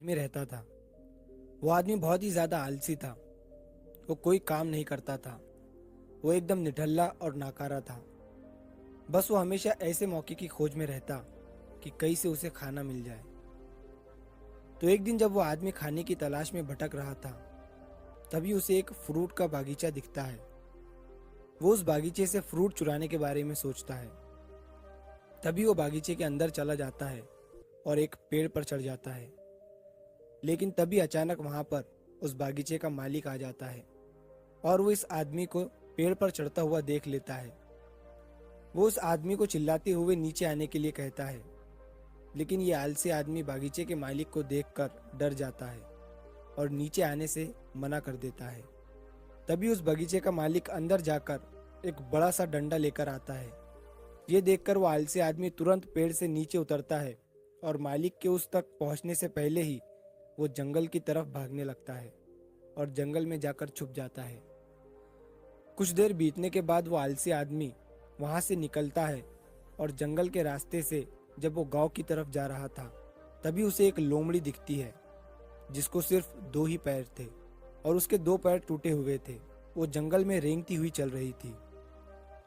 में रहता था। वो आदमी बहुत ही ज़्यादा आलसी था। वो कोई काम नहीं करता था। वो एकदम निठल्ला और नाकारा था। बस वो हमेशा ऐसे मौके की खोज में रहता कि कहीं से उसे खाना मिल जाए। तो एक दिन जब वो आदमी खाने की तलाश में भटक रहा था, तभी उसे एक फ्रूट का बागीचा दिखता है। वो उस बागीचे से फ्रूट चुराने के बारे में सोचता है। तभी वो बागीचे के अंदर चला जाता है और एक पेड़ पर चढ़ जाता है। लेकिन तभी अचानक वहां पर उस बागीचे का मालिक आ जाता है और वो इस आदमी को पेड़ पर चढ़ता हुआ देख लेता है। वो उस आदमी को चिल्लाते हुए नीचे आने के लिए कहता है, लेकिन ये आलसी आदमी बागीचे के मालिक को देखकर डर जाता है और नीचे आने से मना कर देता है। तभी उस बगीचे का मालिक अंदर जाकर एक बड़ा सा डंडा लेकर आता है। ये देखकर वो आलसी आदमी तुरंत पेड़ से नीचे उतरता है और मालिक के उस तक पहुंचने से पहले ही वो जंगल की तरफ भागने लगता है और जंगल में जाकर छुप जाता है। कुछ देर बीतने के बाद वो आलसी आदमी वहां से निकलता है और जंगल के रास्ते से जब वो गांव की तरफ जा रहा था, तभी उसे एक लोमड़ी दिखती है जिसको सिर्फ दो ही पैर थे और उसके दो पैर टूटे हुए थे। वो जंगल में रेंगती हुई चल रही थी।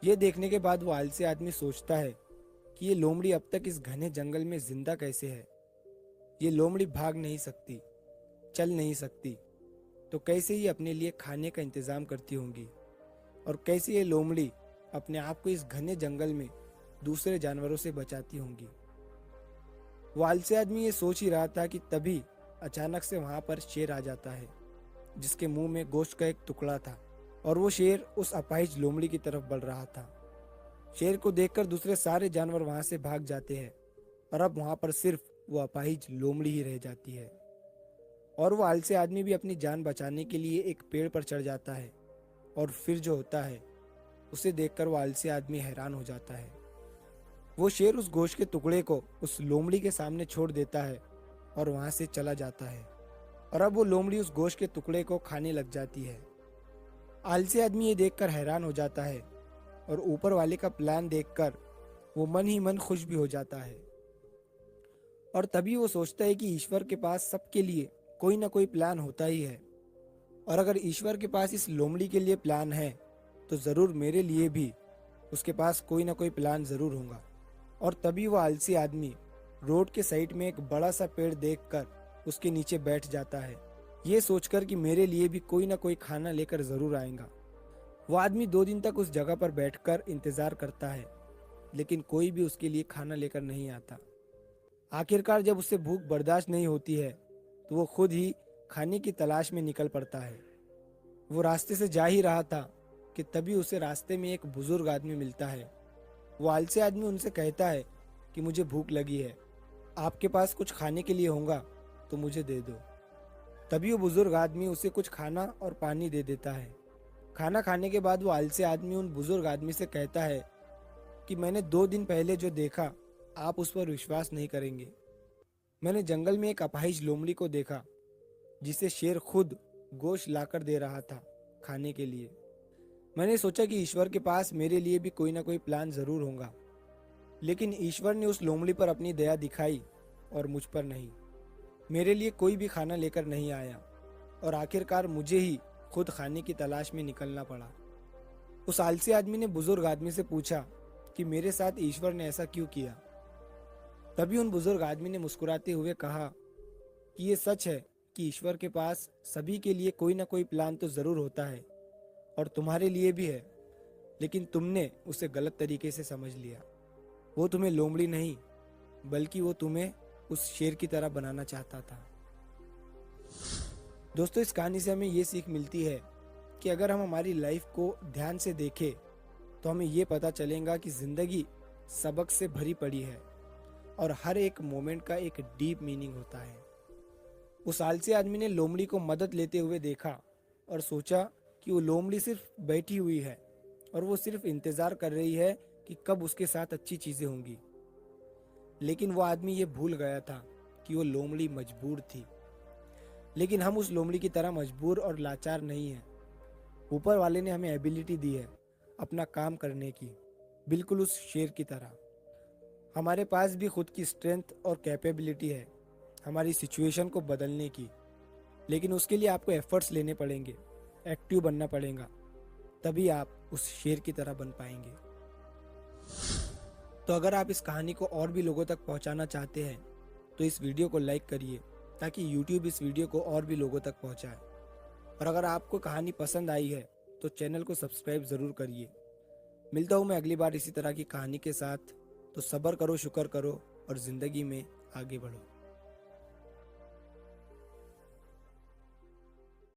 ये देखने के बाद वो आलसी आदमी सोचता है कि ये लोमड़ी अब तक इस घने जंगल में जिंदा कैसे है। ये लोमड़ी भाग नहीं सकती, चल नहीं सकती, तो कैसे ही अपने लिए खाने का इंतजाम करती होंगी और कैसे ये लोमड़ी अपने आप को इस घने जंगल में दूसरे जानवरों से बचाती होंगी। वो आलसी आदमी ये सोच ही रहा था कि तभी अचानक से वहां पर शेर आ जाता है जिसके मुंह में गोश्त का एक टुकड़ा था और वो शेर उस अपाहिज लोमड़ी की तरफ बढ़ रहा था। शेर को देखकर दूसरे सारे जानवर वहां से भाग जाते हैं और अब वहां पर सिर्फ वो अपाहिज लोमड़ी ही रह जाती है। और वो आलसी आदमी भी अपनी जान बचाने के लिए एक पेड़ पर चढ़ जाता है और फिर जो होता है उसे देखकर वो आलसी आदमी हैरान हो जाता है। वो शेर उस गोश्त के टुकड़े को उस लोमड़ी के सामने छोड़ देता है और वहां से चला जाता है और अब वो लोमड़ी उस गोश्त के टुकड़े को खाने लग जाती है। आलसी आदमी ये देखकर हैरान हो जाता है और ऊपर वाले का प्लान देखकर वो मन ही मन खुश भी हो जाता है। और तभी वो सोचता है कि ईश्वर के पास सबके लिए कोई ना कोई प्लान होता ही है और अगर ईश्वर के पास इस लोमड़ी के लिए प्लान है तो ज़रूर मेरे लिए भी उसके पास कोई ना कोई प्लान ज़रूर होगा। और तभी वो आलसी आदमी रोड के साइड में एक बड़ा सा पेड़ देखकर उसके नीचे बैठ जाता है, ये सोचकर कि मेरे लिए भी कोई ना कोई खाना लेकर ज़रूर आएगा। वो आदमी 2 दिन तक उस जगह पर बैठकर इंतज़ार करता है, लेकिन कोई भी उसके लिए खाना लेकर नहीं आता। आखिरकार जब उसे भूख बर्दाश्त नहीं होती है तो वो खुद ही खाने की तलाश में निकल पड़ता है। वो रास्ते से जा ही रहा था कि तभी उसे रास्ते में एक बुजुर्ग आदमी मिलता है। वो आलसी आदमी उनसे कहता है कि मुझे भूख लगी है, आपके पास कुछ खाने के लिए होगा तो मुझे दे दो। तभी वो बुजुर्ग आदमी उसे कुछ खाना और पानी दे देता है। खाना खाने के बाद वो आलसी आदमी उन बुजुर्ग आदमी से कहता है कि मैंने 2 दिन पहले जो देखा आप उस पर विश्वास नहीं करेंगे। मैंने जंगल में एक अपाहिज लोमड़ी को देखा जिसे शेर खुद गोश्त लाकर दे रहा था खाने के लिए। मैंने सोचा कि ईश्वर के पास मेरे लिए भी कोई ना कोई प्लान जरूर होगा, लेकिन ईश्वर ने उस लोमड़ी पर अपनी दया दिखाई और मुझ पर नहीं। मेरे लिए कोई भी खाना लेकर नहीं आया और आखिरकार मुझे ही खुद खाने की तलाश में निकलना पड़ा। उस आलसी आदमी ने बुजुर्ग आदमी से पूछा कि मेरे साथ ईश्वर ने ऐसा क्यों किया। तभी उन बुजुर्ग आदमी ने मुस्कुराते हुए कहा कि ये सच है कि ईश्वर के पास सभी के लिए कोई ना कोई प्लान तो जरूर होता है और तुम्हारे लिए भी है, लेकिन तुमने उसे गलत तरीके से समझ लिया। वो तुम्हें लोमड़ी नहीं बल्कि वो तुम्हें उस शेर की तरह बनाना चाहता था। दोस्तों, इस कहानी से हमें ये सीख मिलती है कि अगर हम हमारी लाइफ को ध्यान से देखें तो हमें ये पता चलेगा कि जिंदगी सबक से भरी पड़ी है और हर एक मोमेंट का एक डीप मीनिंग होता है। उस आलसी आदमी ने लोमड़ी को मदद लेते हुए देखा और सोचा कि वो लोमड़ी सिर्फ बैठी हुई है और वो सिर्फ इंतजार कर रही है कि कब उसके साथ अच्छी चीजें होंगी। लेकिन वो आदमी ये भूल गया था कि वो लोमड़ी मजबूर थी। लेकिन हम उस लोमड़ी की तरह मजबूर और लाचार नहीं हैं। ऊपर वाले ने हमें एबिलिटी दी है अपना काम करने की, बिल्कुल उस शेर की तरह। हमारे पास भी खुद की स्ट्रेंथ और कैपेबिलिटी है। हमारी सिचुएशन को बदलने की, लेकिन उसके लिए आपको एफर्ट्स लेने पड़ेंगे, एक्टिव बनना पड़ेगा, तभी आप उस शेर की तरह बन पाएंगे। तो अगर आप इस कहानी को और भी लोगों तक पहुंचाना चाहते हैं तो इस वीडियो को लाइक करिए ताकि YouTube इस वीडियो को और भी लोगों तक पहुंचाए। और अगर आपको कहानी पसंद आई है तो चैनल को सब्सक्राइब ज़रूर करिए। मिलता हूँ मैं अगली बार इसी तरह की कहानी के साथ। तो सब्र करो, शुक्र करो और ज़िंदगी में आगे बढ़ो।